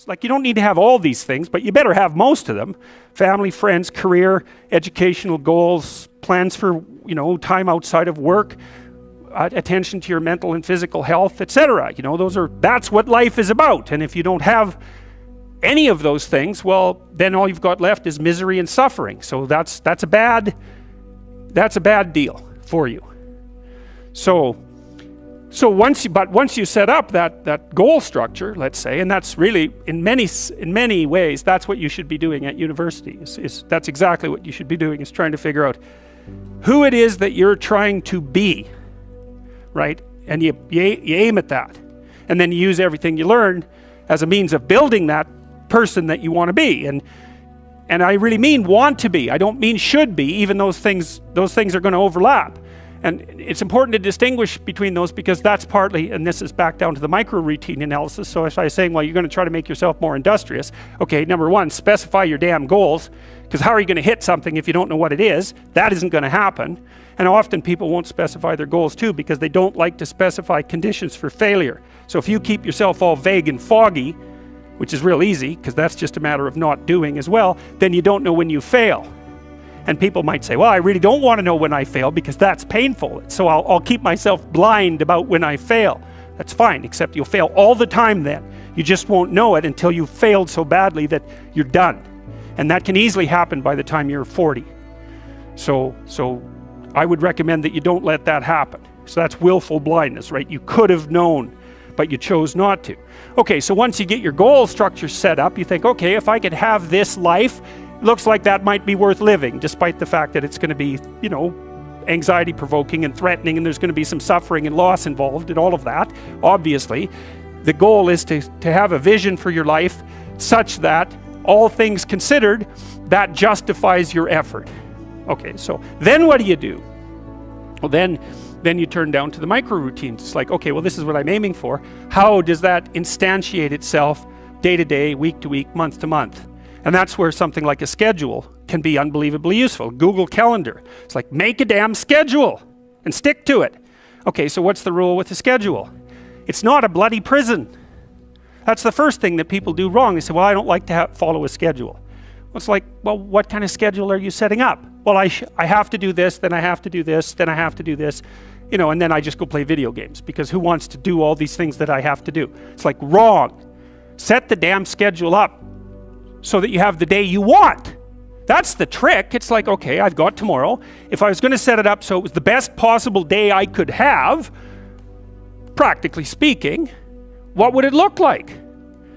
It's like you don't need to have all these things, but you better have most of them. Family, friends, career, educational goals, plans for, time outside of work, attention to your mental and physical health, etc. That's what life is about. And if you don't have any of those things, well, then all you've got left is misery and suffering. So that's a bad deal for you. So once you set up that goal structure, let's say, and that's really in many ways that's what you should be doing at university. That's exactly what you should be doing, is trying to figure out who it is that you're trying to be, right? And you aim at that, and then you use everything you learn as a means of building that person that you want to be. And I really mean want to be. I don't mean should be, even those things are going to overlap. And it's important to distinguish between those, because that's partly, and this is back down to the micro routine analysis. So as I was saying, well, you're going to try to make yourself more industrious. Okay, number one, specify your damn goals, because how are you going to hit something if you don't know what it is? That isn't going to happen. And often people won't specify their goals too, because they don't like to specify conditions for failure. So if you keep yourself all vague and foggy, which is real easy, because that's just a matter of not doing as well, then you don't know when you fail. And people might say, well, I really don't want to know when I fail because that's painful. So I'll keep myself blind about when I fail. That's fine, except you'll fail all the time then. You just won't know it until you've failed so badly that you're done. And that can easily happen by the time you're 40. So I would recommend that you don't let that happen. So that's willful blindness, right? You could have known, but you chose not to. Okay, so once you get your goal structure set up, you think, okay, if I could have this life, looks like that might be worth living, despite the fact that it's going to be, anxiety provoking and threatening, and there's going to be some suffering and loss involved and all of that. Obviously, the goal is to have a vision for your life such that, all things considered, that justifies your effort. Okay, so then what do? Well, then you turn down to the micro routines. It's like, okay, well, this is what I'm aiming for. How does that instantiate itself day to day, week to week, month to month? And that's where something like a schedule can be unbelievably useful. Google Calendar. It's like, make a damn schedule and stick to it. Okay, so what's the rule with a schedule? It's not a bloody prison. That's the first thing that people do wrong. They say, well, I don't like to follow a schedule. Well, it's like, well, what kind of schedule are you setting up? Well, I have to do this, then I have to do this, then I have to do this, and then I just go play video games, because who wants to do all these things that I have to do? It's like, wrong. Set the damn schedule up so that you have the day you want. That's the trick. It's like, okay, I've got tomorrow. If I was going to set it up so it was the best possible day I could have, practically speaking, what would it look like?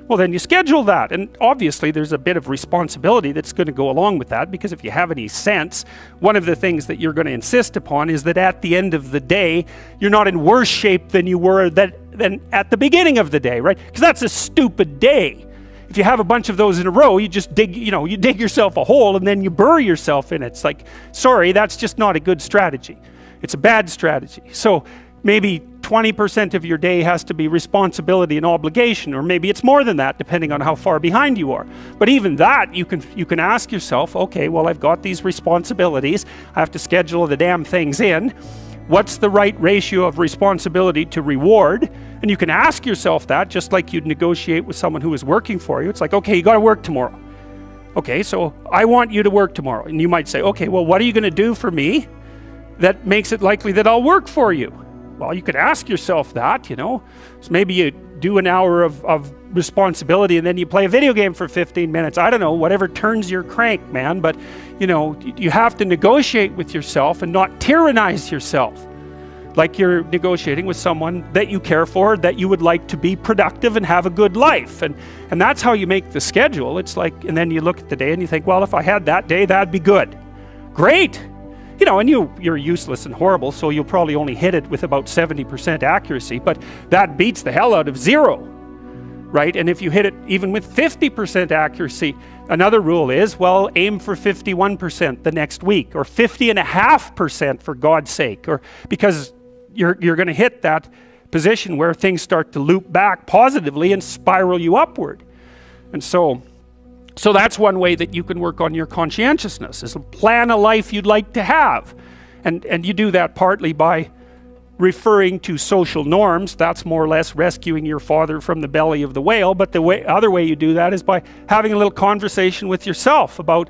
Well, then you schedule that. And obviously there's a bit of responsibility that's going to go along with that, because if you have any sense, one of the things that you're going to insist upon is that at the end of the day, you're not in worse shape than you were than at the beginning of the day, right? Because that's a stupid day. If you have a bunch of those in a row, you just dig yourself a hole and then you bury yourself in it. It's like, sorry, that's just not a good strategy. It's a bad strategy. So maybe 20% of your day has to be responsibility and obligation, or maybe it's more than that, depending on how far behind you are. But even that, you can ask yourself, okay, well, I've got these responsibilities. I have to schedule the damn things in. What's the right ratio of responsibility to reward? And you can ask yourself that, just like you'd negotiate with someone who is working for you. It's like, okay, you got to work tomorrow. Okay, so I want you to work tomorrow. And you might say, okay, well, what are you going to do for me that makes it likely that I'll work for you? Well, you could ask yourself that, So maybe you do an hour of responsibility and then you play a video game for 15 minutes. I don't know, whatever turns your crank, man. But, you have to negotiate with yourself and not tyrannize yourself. Like you're negotiating with someone that you care for, that you would like to be productive and have a good life. And that's how you make the schedule. It's like, and then you look at the day and you think, well, if I had that day, that'd be good. Great. And you're useless and horrible, so you'll probably only hit it with about 70% accuracy, but that beats the hell out of 0, right? And if you hit it even with 50% accuracy, another rule is, well, aim for 51% the next week, or 50.5% for God's sake, or because you're going to hit that position where things start to loop back positively and spiral you upward. And so that's one way that you can work on your conscientiousness, is plan a life you'd like to have. And you do that partly by referring to social norms. That's more or less rescuing your father from the belly of the whale. But the other way you do that is by having a little conversation with yourself about,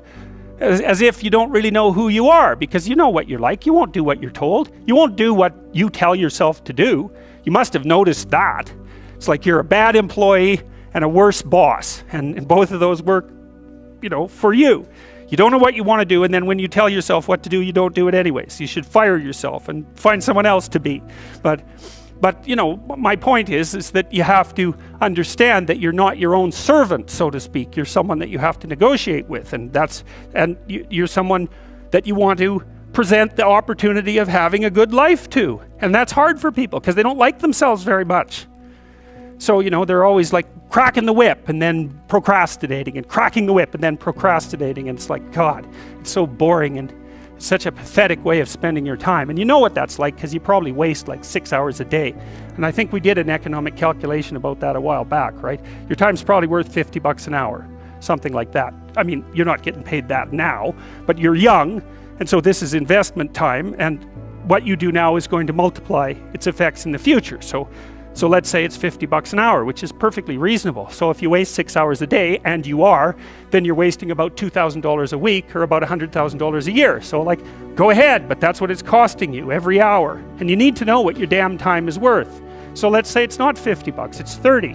as if you don't really know who you are, because you know what you're like. You won't do what you're told. You won't do what you tell yourself to do. You must have noticed that. It's like you're a bad employee and a worse boss, and both of those work, for you. You don't know what you want to do, and then when you tell yourself what to do, you don't do it anyways. You should fire yourself and find someone else to be. But my point is that you have to understand that you're not your own servant, so to speak. You're someone that you have to negotiate with, and you're someone that you want to present the opportunity of having a good life to. And that's hard for people because they don't like themselves very much. So, they're always like cracking the whip and then procrastinating, and cracking the whip and then procrastinating. And it's like, God, it's so boring and such a pathetic way of spending your time. And you know what that's like because you probably waste like 6 hours a day. And I think we did an economic calculation about that a while back, right? Your time's probably worth $50 an hour, something like that. I mean, you're not getting paid that now, but you're young. And so this is investment time. And what you do now is going to multiply its effects in the future. So let's say it's $50 an hour, which is perfectly reasonable. So if you waste 6 hours a day, and you are, then you're wasting about $2,000 a week, or about $100,000 a year. So go ahead, but that's what it's costing you every hour. And you need to know what your damn time is worth. So let's say it's not $50, it's 30,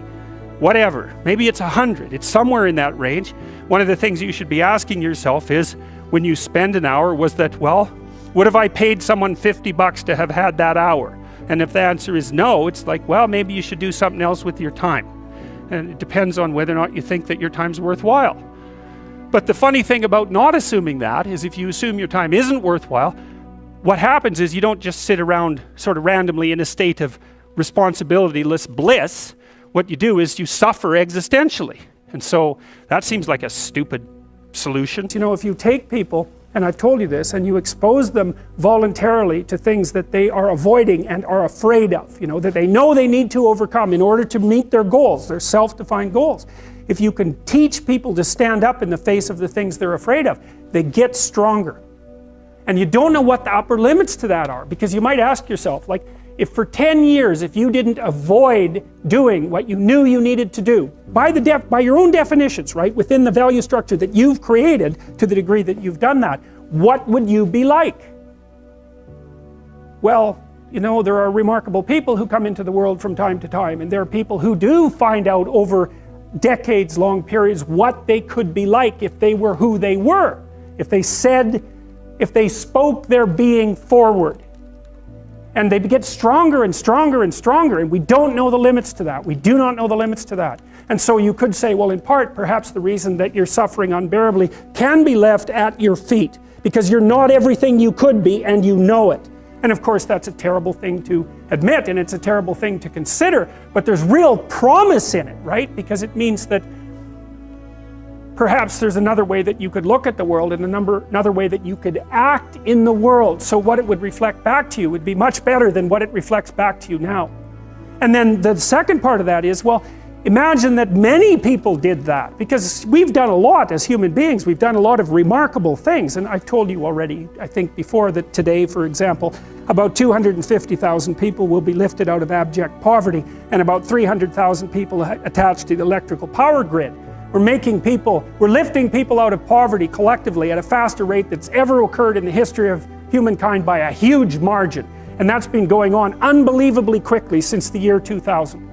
whatever. Maybe it's 100, it's somewhere in that range. One of the things you should be asking yourself is, when you spend an hour, would have I paid someone $50 to have had that hour? And if the answer is no, it's like, well, maybe you should do something else with your time. And it depends on whether or not you think that your time's worthwhile. But the funny thing about not assuming that is, if you assume your time isn't worthwhile, what happens is you don't just sit around sort of randomly in a state of responsibility-less bliss. What you do is you suffer existentially. And so that seems like a stupid solution. If you take people, and I've told you this, and you expose them voluntarily to things that they are avoiding and are afraid of, that they know they need to overcome in order to meet their goals, their self-defined goals. If you can teach people to stand up in the face of the things they're afraid of, they get stronger. And you don't know what the upper limits to that are, because you might ask yourself, if for 10 years, if you didn't avoid doing what you knew you needed to do, by your own definitions, right, within the value structure that you've created, to the degree that you've done that, what would you be like? Well, there are remarkable people who come into the world from time to time, and there are people who do find out over decades-long periods what they could be like if they were who they were, if they spoke their being forward. And they get stronger and stronger and stronger, and we don't know the limits to that. We do not know the limits to that. And so you could say, well, in part, perhaps the reason that you're suffering unbearably can be left at your feet, because you're not everything you could be, and you know it. And of course, that's a terrible thing to admit, and it's a terrible thing to consider, but there's real promise in it, right? Because it means that perhaps there's another way that you could look at the world, and another way that you could act in the world, so what it would reflect back to you would be much better than what it reflects back to you now. And then the second part of that is, well, imagine that many people did that, because we've done a lot as human beings. We've done a lot of remarkable things, and I've told you already, I think before, that today, for example, about 250,000 people will be lifted out of abject poverty, and about 300,000 people attached to the electrical power grid. We're lifting people out of poverty collectively at a faster rate that's ever occurred in the history of humankind by a huge margin. And that's been going on unbelievably quickly since the year 2000.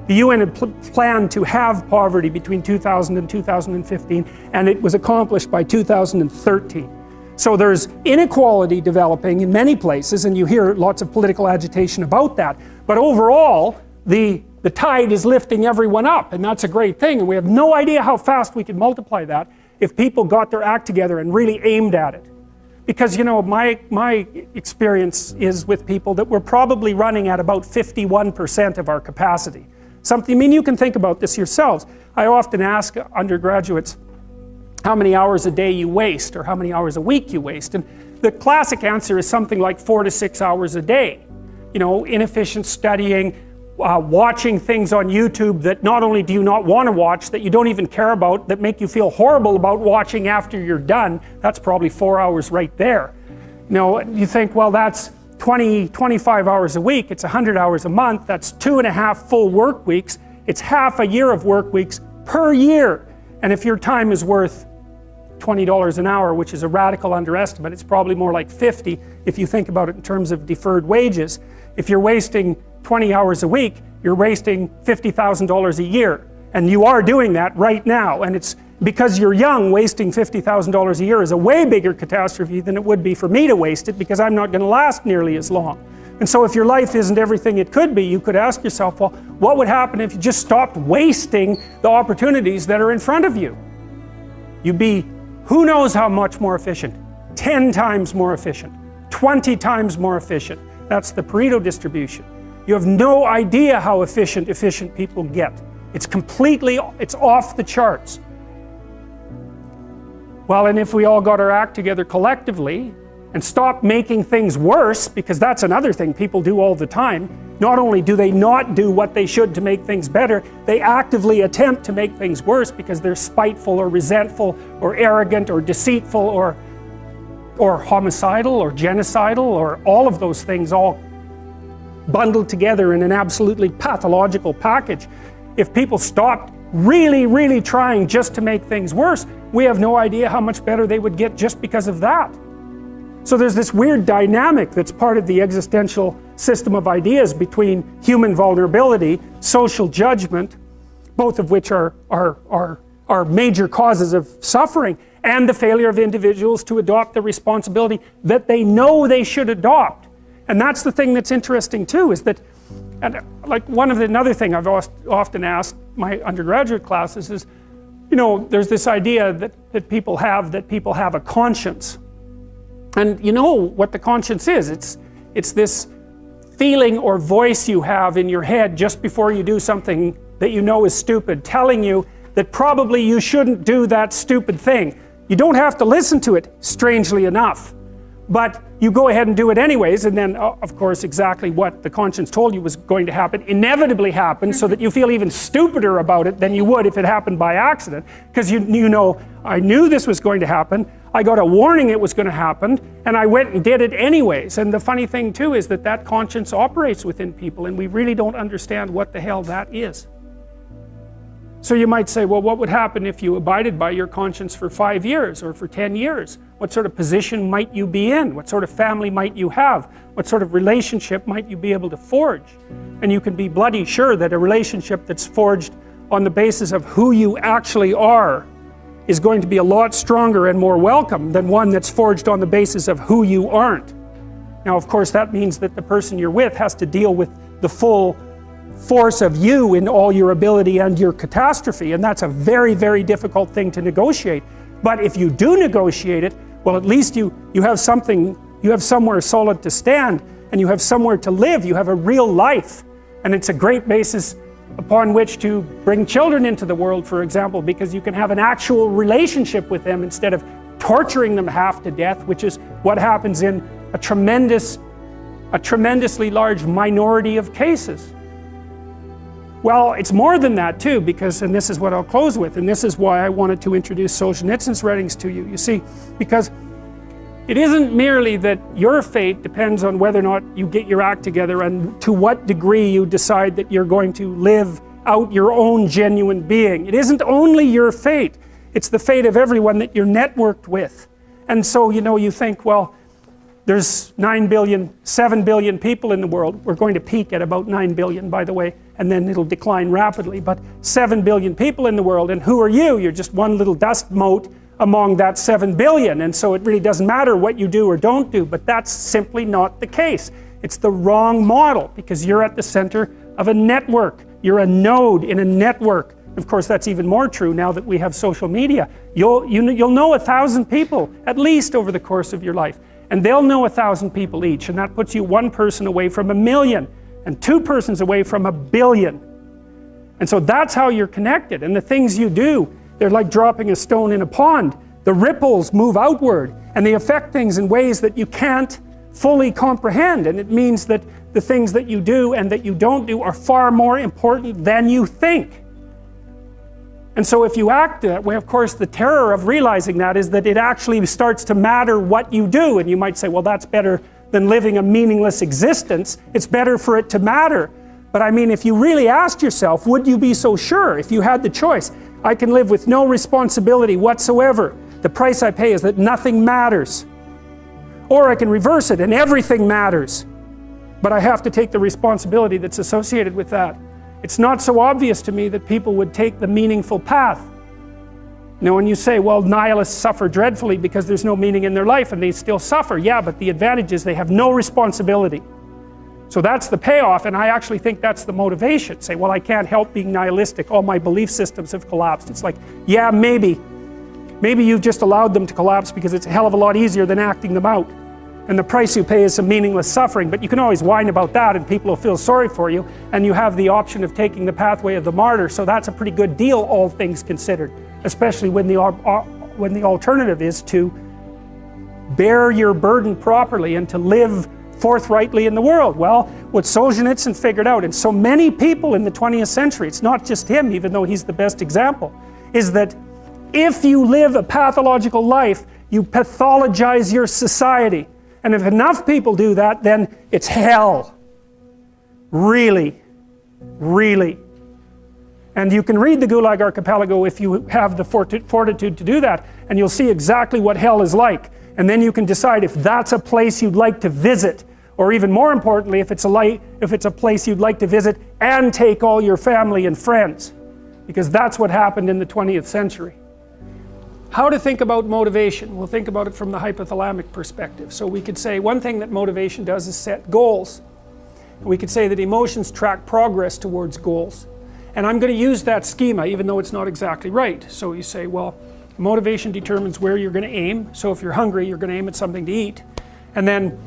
The UN had planned to have poverty between 2000 and 2015, and it was accomplished by 2013. So there's inequality developing in many places, and you hear lots of political agitation about that. But overall, the tide is lifting everyone up, and that's a great thing, and we have no idea how fast we could multiply that if people got their act together and really aimed at it. Because my experience is with people that we're probably running at about 51% of our capacity. You can think about this yourselves. I often ask undergraduates how many hours a day you waste, or how many hours a week you waste, and the classic answer is something like 4 to 6 hours a day. Inefficient studying, watching things on YouTube that not only do you not want to watch, that you don't even care about, that make you feel horrible about watching after you're done. That's probably 4 hours right there. You think, well, that's 25 hours a week, it's 100 hours a month, that's 2.5 full work weeks, it's half a year of work weeks per year. And if your time is worth $20 an hour, which is a radical underestimate, it's probably more like 50 if you think about it in terms of deferred wages. If you're wasting 20 hours a week, you're wasting $50,000 a year. And you are doing that right now. And it's because you're young, wasting $50,000 a year is a way bigger catastrophe than it would be for me to waste it, because I'm not going to last nearly as long. And so if your life isn't everything it could be, you could ask yourself, well, what would happen if you just stopped wasting the opportunities that are in front of you? You'd be who knows how much more efficient? 10 times more efficient, 20 times more efficient. That's the Pareto distribution. You have no idea how efficient people get. It's off the charts. Well, and if we all got our act together collectively and stopped making things worse, because that's another thing people do all the time, not only do they not do what they should to make things better, they actively attempt to make things worse because they're spiteful or resentful or arrogant or deceitful or homicidal or genocidal or all of those things all bundled together in an absolutely pathological package. If people stopped really trying just to make things worse, we have no idea how much better they would get just because of that. So there's this weird dynamic that's part of the existential system of ideas between human vulnerability, social judgment, both of which are major causes of suffering, and the failure of individuals to adopt the responsibility that they know they should adopt. And that's the thing that's interesting too, is that, and like another thing I've often asked my undergraduate classes is, you know, there's this idea that people have a conscience. And you know what the conscience is. It's this feeling or voice you have in your head just before you do something that you know is stupid, telling you that probably you shouldn't do that stupid thing. You don't have to listen to it, strangely enough. But you go ahead and do it anyways, and then, of course, exactly what the conscience told you was going to happen inevitably happens, so that you feel even stupider about it than you would if it happened by accident. Because you know, I knew this was going to happen, I got a warning it was going to happen, and I went and did it anyways. And the funny thing too is that conscience operates within people, and we really don't understand what the hell that is. So you might say, well, what would happen if you abided by your conscience for 5 years or for 10 years? What sort of position might you be in? What sort of family might you have? What sort of relationship might you be able to forge? And you can be bloody sure that a relationship that's forged on the basis of who you actually are is going to be a lot stronger and more welcome than one that's forged on the basis of who you aren't. Now, of course, that means that the person you're with has to deal with the full force of you in all your ability and your catastrophe, and that's a very difficult thing to negotiate. But if you do negotiate it, well, at least you have something, you have somewhere solid to stand, and you have somewhere to live, you have a real life. And it's a great basis upon which to bring children into the world, for example, because you can have an actual relationship with them instead of torturing them half to death, which is what happens in a tremendously large minority of cases. Well, it's more than that too, because, and this is what I'll close with, and this is why I wanted to introduce Solzhenitsyn's writings to you. You see, because it isn't merely that your fate depends on whether or not you get your act together and to what degree you decide that you're going to live out your own genuine being. It isn't only your fate, it's the fate of everyone that you're networked with. And so, you know, you think, well, there's 7 billion people in the world. We're going to peak at about 9 billion, by the way, and then it'll decline rapidly. But 7 billion people in the world, and who are you? You're just one little dust mote among that 7 billion. And so it really doesn't matter what you do or don't do, but that's simply not the case. It's the wrong model, because you're at the center of a network. You're a node in a network. Of course, that's even more true now that we have social media. You'll know 1,000 people, at least, over the course of your life. And they'll know 1,000 people each, and that puts you one person away from 1 million, and 2 persons away from 1 billion. And so that's how you're connected. And the things you do, they're like dropping a stone in a pond. The ripples move outward, and they affect things in ways that you can't fully comprehend. And it means that the things that you do and that you don't do are far more important than you think. And so if you act that way, of course, the terror of realizing that is that it actually starts to matter what you do. And you might say, well, that's better than living a meaningless existence. It's better for it to matter. But I mean, if you really asked yourself, would you be so sure if you had the choice? I can live with no responsibility whatsoever. The price I pay is that nothing matters. Or I can reverse it and everything matters. But I have to take the responsibility that's associated with that. It's not so obvious to me that people would take the meaningful path. You know, when you say, well, nihilists suffer dreadfully because there's no meaning in their life and they still suffer. Yeah, but the advantage is they have no responsibility. So that's the payoff, and I actually think that's the motivation. Say, well, I can't help being nihilistic. All my belief systems have collapsed. It's like, yeah, maybe. Maybe you've just allowed them to collapse because it's a hell of a lot easier than acting them out. And the price you pay is some meaningless suffering, but you can always whine about that and people will feel sorry for you, and you have the option of taking the pathway of the martyr, so that's a pretty good deal, all things considered. Especially when the alternative is to bear your burden properly and to live forthrightly in the world. Well, what Solzhenitsyn figured out, and so many people in the 20th century, it's not just him, even though he's the best example, is that if you live a pathological life, you pathologize your society. And if enough people do that, then it's hell. Really. Really. And you can read the Gulag Archipelago if you have the fortitude to do that, and you'll see exactly what hell is like. And then you can decide if that's a place you'd like to visit, or even more importantly, if it's a place you'd like to visit and take all your family and friends, because that's what happened in the 20th century. How to think about motivation? We'll think about it from the hypothalamic perspective. So we could say one thing that motivation does is set goals. And we could say that emotions track progress towards goals. And I'm going to use that schema even though it's not exactly right. So you say, well, motivation determines where you're going to aim. So if you're hungry, you're going to aim at something to eat. And then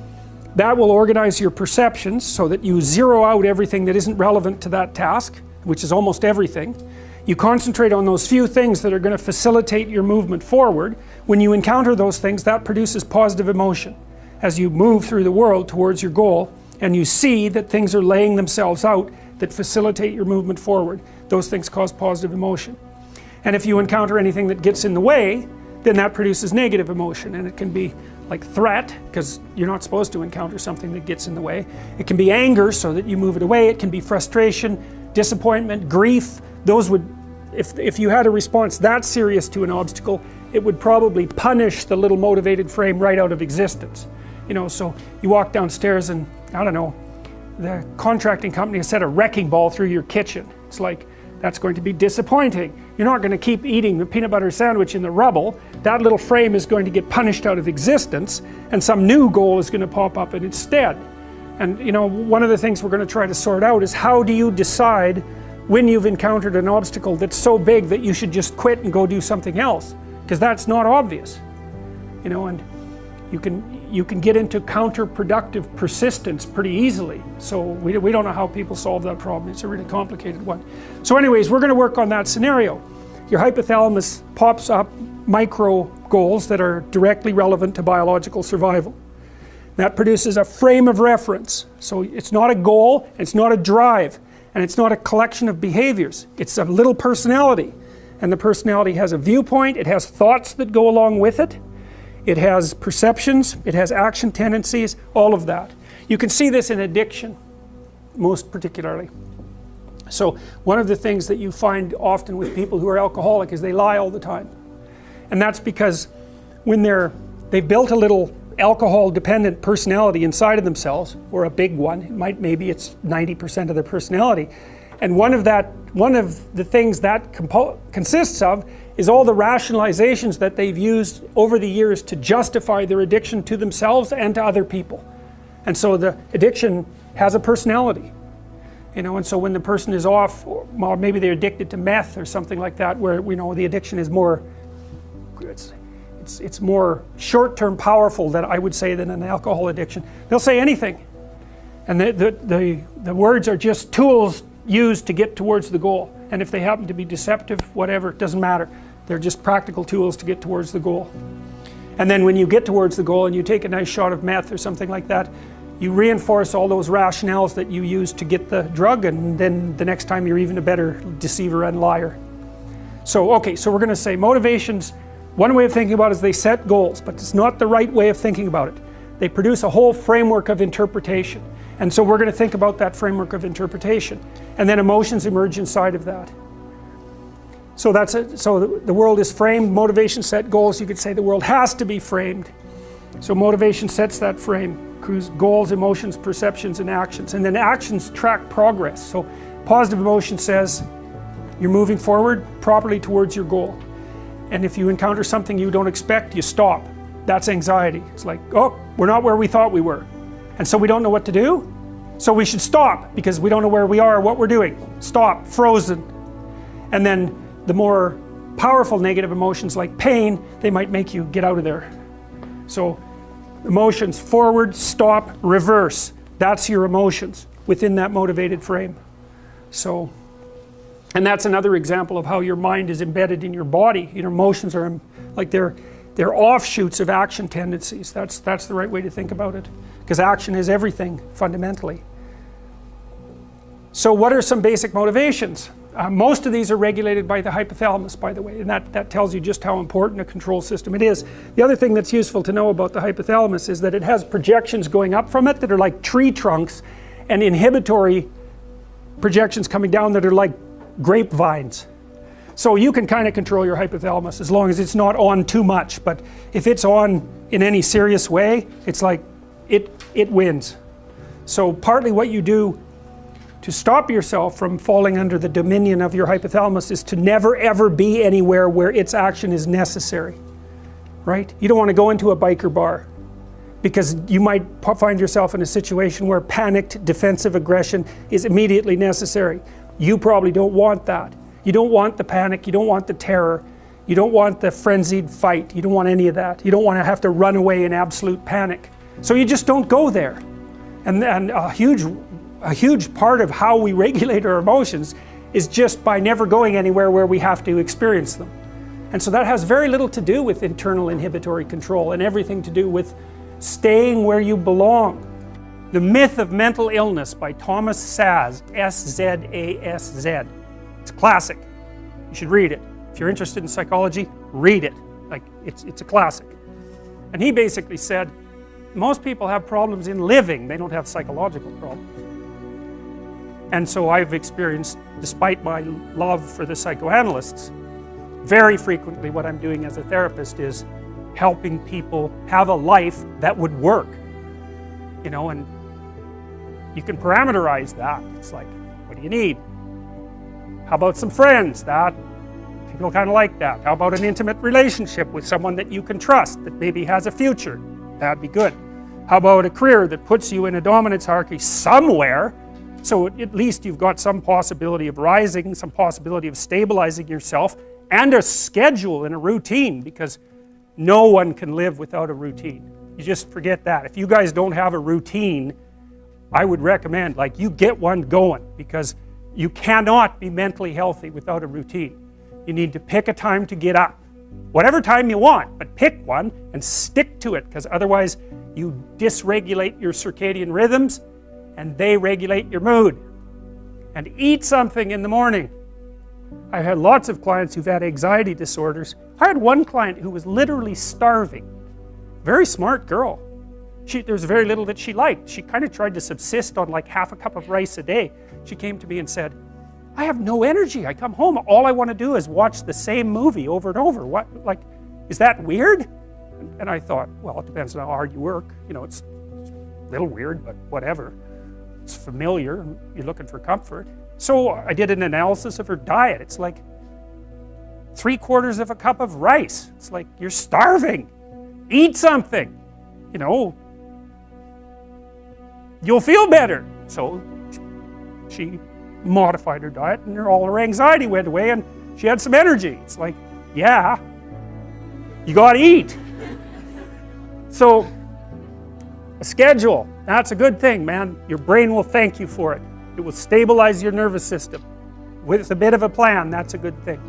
that will organize your perceptions so that you zero out everything that isn't relevant to that task, which is almost everything. You concentrate on those few things that are going to facilitate your movement forward. When you encounter those things, that produces positive emotion as you move through the world towards your goal, and you see that things are laying themselves out that facilitate your movement forward. Those things cause positive emotion. And if you encounter anything that gets in the way, then that produces negative emotion, and it can be like threat, because you're not supposed to encounter something that gets in the way. It can be anger, so that you move it away. It can be frustration, disappointment, grief. Those would, if you had a response that serious to an obstacle, it would probably punish the little motivated frame right out of existence. You know, so you walk downstairs and, I don't know, the contracting company has set a wrecking ball through your kitchen. It's like, that's going to be disappointing. You're not going to keep eating the peanut butter sandwich in the rubble. That little frame is going to get punished out of existence, and some new goal is going to pop up in its stead. And you know, one of the things we're going to try to sort out is how do you decide when you've encountered an obstacle that's so big that you should just quit and go do something else? Because that's not obvious. You know, and you can get into counterproductive persistence pretty easily. So we don't know how people solve that problem. It's a really complicated one. So anyways, we're going to work on that scenario. Your hypothalamus pops up micro goals that are directly relevant to biological survival. That produces a frame of reference. So it's not a goal, it's not a drive, and it's not a collection of behaviors. It's a little personality. And the personality has a viewpoint, it has thoughts that go along with it. It has perceptions, it has action tendencies, all of that. You can see this in addiction, most particularly. So one of the things that you find often with people who are alcoholic is they lie all the time. And that's because when they've built a little alcohol-dependent personality inside of themselves, or a big one, maybe it's 90% of their personality, and one of the things that consists of is all the rationalizations that they've used over the years to justify their addiction to themselves and to other people. And so the addiction has a personality. You know, and so when the person is off, or maybe they're addicted to meth or something like that, where we know the addiction is more, it's more short-term powerful than I would say than an alcohol addiction. They'll say anything. And the words are just tools used to get towards the goal. And if they happen to be deceptive, whatever, it doesn't matter. They're just practical tools to get towards the goal. And then when you get towards the goal and you take a nice shot of meth or something like that, you reinforce all those rationales that you used to get the drug, and then the next time you're even a better deceiver and liar. So, okay, so we're going to say motivations, one way of thinking about it is they set goals, but it's not the right way of thinking about it. They produce a whole framework of interpretation. And so we're going to think about that framework of interpretation. And then emotions emerge inside of that. So that's it. So the world is framed, motivation set goals. You could say the world has to be framed. So motivation sets that frame. Goals, emotions, perceptions, and actions. And then actions track progress. So positive emotion says you're moving forward properly towards your goal. And if you encounter something you don't expect, you stop. That's anxiety. It's like, oh, we're not where we thought we were. And so we don't know what to do. So we should stop because we don't know where we are or what we're doing. Stop, frozen. And then the more powerful negative emotions like pain, they might make you get out of there. So emotions, forward, stop, reverse. That's your emotions within that motivated frame. So, and that's another example of how your mind is embedded in your body. Your emotions are like they're offshoots of action tendencies. That's the right way to think about it. Because action is everything, fundamentally. So what are some basic motivations? Most of these are regulated by the hypothalamus, by the way, and that tells you just how important a control system it is. The other thing that's useful to know about the hypothalamus is that it has projections going up from it that are like tree trunks, and inhibitory projections coming down that are like grapevines. So you can kind of control your hypothalamus as long as it's not on too much, but if it's on in any serious way, it's like it wins. So partly what you do to stop yourself from falling under the dominion of your hypothalamus is to never ever be anywhere where its action is necessary, right? You don't want to go into a biker bar because you might find yourself in a situation where panicked defensive aggression is immediately necessary. You probably don't want that. You don't want the panic, you don't want the terror, you don't want the frenzied fight, you don't want any of that. You don't want to have to run away in absolute panic. So you just don't go there. And a huge part of how we regulate our emotions is just by never going anywhere where we have to experience them. And so that has very little to do with internal inhibitory control and everything to do with staying where you belong. The Myth of Mental Illness by Thomas Szasz, S-Z-A-S-Z. It's a classic. You should read it. If you're interested in psychology, read it. Like, it's a classic. And he basically said, most people have problems in living, they don't have psychological problems. And so I've experienced, despite my love for the psychoanalysts, very frequently what I'm doing as a therapist is helping people have a life that would work. You know, and you can parameterize that. It's like, what do you need? How about some friends? That people kind of like that. How about an intimate relationship with someone that you can trust, that maybe has a future? That'd be good. How about a career that puts you in a dominance hierarchy somewhere, so at least you've got some possibility of rising, some possibility of stabilizing yourself, and a schedule and a routine, because no one can live without a routine. You just forget that. If you guys don't have a routine, I would recommend, like, you get one going, because you cannot be mentally healthy without a routine. You need to pick a time to get up. Whatever time you want, but pick one and stick to it, because otherwise you dysregulate your circadian rhythms and they regulate your mood. And eat something in the morning. I've had lots of clients who've had anxiety disorders. I had one client who was literally starving. Very smart girl. There's very little that she liked. She kind of tried to subsist on like half a cup of rice a day. She came to me and said, I have no energy. I come home, all I want to do is watch the same movie over and over. What, like, is that weird? And I thought, well, it depends on how hard you work. You know, it's a little weird, but whatever. It's familiar. You're looking for comfort. So I did an analysis of her diet. It's like 3/4 of a cup of rice. It's like, you're starving. Eat something. You know, you'll feel better. So she modified her diet and all her anxiety went away and she had some energy. It's like, yeah, you gotta eat. So a schedule, that's a good thing, man. Your brain will thank you for it. It will stabilize your nervous system. With a bit of a plan, that's a good thing.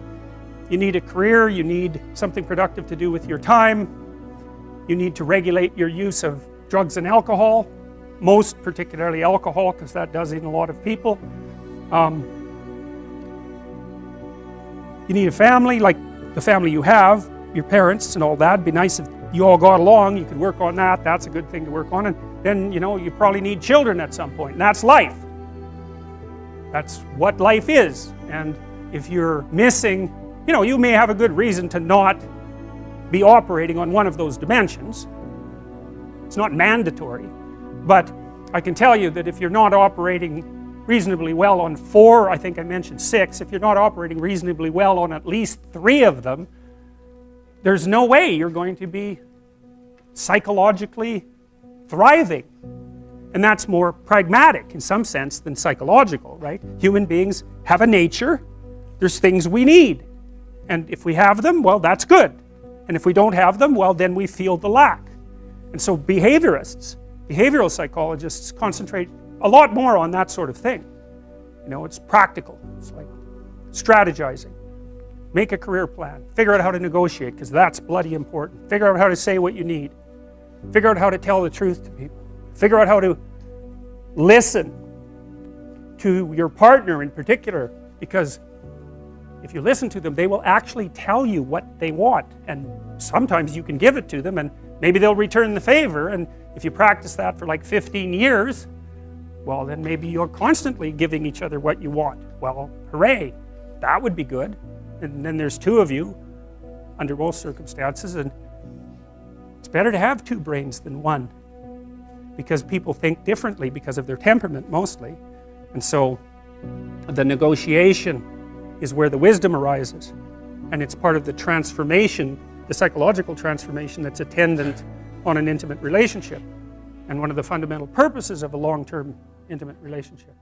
You need a career, you need something productive to do with your time. You need to regulate your use of drugs and alcohol, most particularly alcohol, because that does in a lot of people. You need a family, like the family you have, your parents and all that. It'd be nice if you all got along, you could work on that, that's a good thing to work on, and then, you know, you probably need children at some point, and that's life. That's what life is. And if you're missing, you know, you may have a good reason to not be operating on one of those dimensions. It's not mandatory, but I can tell you that if you're not operating reasonably well on 4, I think I mentioned 6, if you're not operating reasonably well on at least 3 of them, there's no way you're going to be psychologically thriving. And that's more pragmatic in some sense than psychological, right? Human beings have a nature, there's things we need. And if we have them, well, that's good. And if we don't have them, well, then we feel the lack. And so behaviorists, behavioral psychologists concentrate a lot more on that sort of thing. You know, it's practical. It's like strategizing. Make a career plan. Figure out how to negotiate, because that's bloody important. Figure out how to say what you need. Figure out how to tell the truth to people. Figure out how to listen to your partner in particular, because if you listen to them, they will actually tell you what they want, and sometimes you can give it to them and maybe they'll return the favor. And if you practice that for like 15 years, well, then maybe you're constantly giving each other what you want. Well, hooray, that would be good. And then there's 2 of you under most circumstances, and it's better to have 2 brains than 1, because people think differently because of their temperament mostly. And so the negotiation is where the wisdom arises, and it's part of the transformation, the psychological transformation that's attendant on an intimate relationship, and one of the fundamental purposes of a long-term intimate relationship.